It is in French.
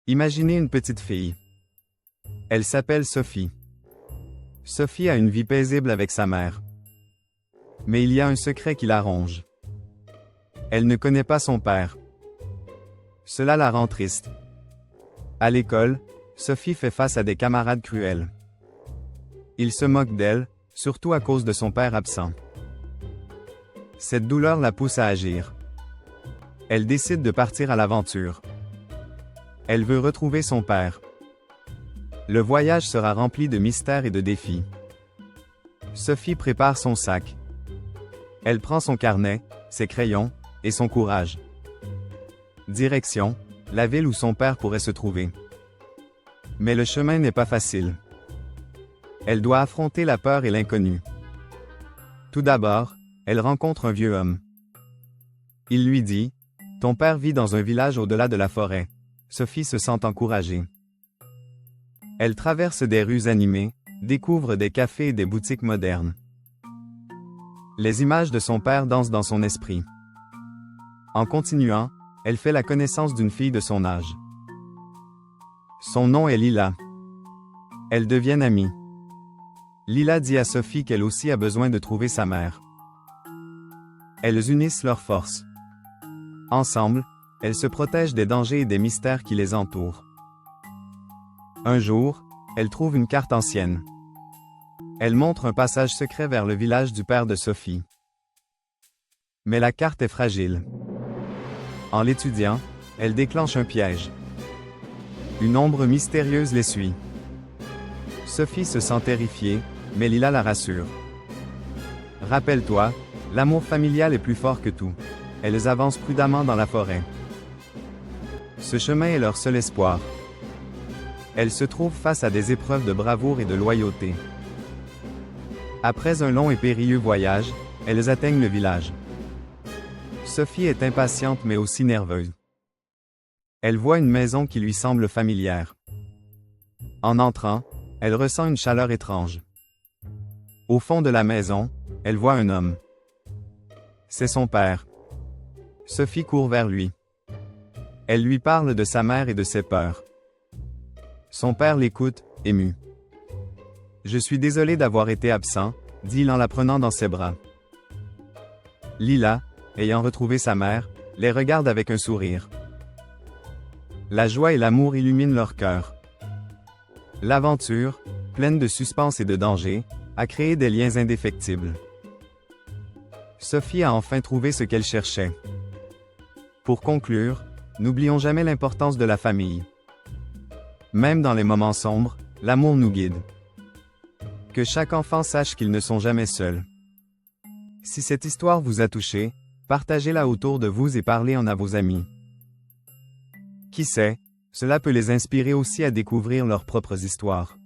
Imaginez une petite fille. Elle s'appelle Sophie. Sophie a une vie paisible avec sa mère. Mais il y a un secret qui la ronge. Elle ne connaît pas son père. Cela la rend triste. À l'école, Sophie fait face à des camarades cruels. Ils se moquent d'elle, surtout à cause de son père absent. Cette douleur la pousse à agir. Elle décide de partir à l'aventure. Elle veut retrouver son père. Le voyage sera rempli de mystères et de défis. Sophie prépare son sac. Elle prend son carnet, ses crayons, et son courage. Direction, la ville où son père pourrait se trouver. Mais le chemin n'est pas facile. Elle doit affronter la peur et l'inconnu. Tout d'abord, elle rencontre un vieux homme. Il lui dit, « Ton père vit dans un village au-delà de la forêt. » Sophie se sent encouragée. Elle traverse des rues animées, découvre des cafés et des boutiques modernes. Les images de son père dansent dans son esprit. En continuant, elle fait la connaissance d'une fille de son âge. Son nom est Lila. Elles deviennent amies. Lila dit à Sophie qu'elle aussi a besoin de trouver sa mère. Elles unissent leurs forces. Ensemble, elles se protègent des dangers et des mystères qui les entourent. Un jour, elles trouvent une carte ancienne. Elle montre un passage secret vers le village du père de Sophie. Mais la carte est fragile. En l'étudiant, elle déclenche un piège. Une ombre mystérieuse les suit. Sophie se sent terrifiée, mais Lila la rassure. Rappelle-toi, l'amour familial est plus fort que tout. Elles avancent prudemment dans la forêt. Ce chemin est leur seul espoir. Elles se trouvent face à des épreuves de bravoure et de loyauté. Après un long et périlleux voyage, elles atteignent le village. Sophie est impatiente mais aussi nerveuse. Elle voit une maison qui lui semble familière. En entrant, elle ressent une chaleur étrange. Au fond de la maison, elle voit un homme. C'est son père. Sophie court vers lui. Elle lui parle de sa mère et de ses peurs. Son père l'écoute, ému. « Je suis désolé d'avoir été absent », dit-il en la prenant dans ses bras. Lila, ayant retrouvé sa mère, les regarde avec un sourire. La joie et l'amour illuminent leur cœur. L'aventure, pleine de suspense et de danger, a créé des liens indéfectibles. Sophie a enfin trouvé ce qu'elle cherchait. Pour conclure, n'oublions jamais l'importance de la famille. Même dans les moments sombres, l'amour nous guide. Que chaque enfant sache qu'ils ne sont jamais seuls. Si cette histoire vous a touché, partagez-la autour de vous et parlez-en à vos amis. Qui sait, cela peut les inspirer aussi à découvrir leurs propres histoires.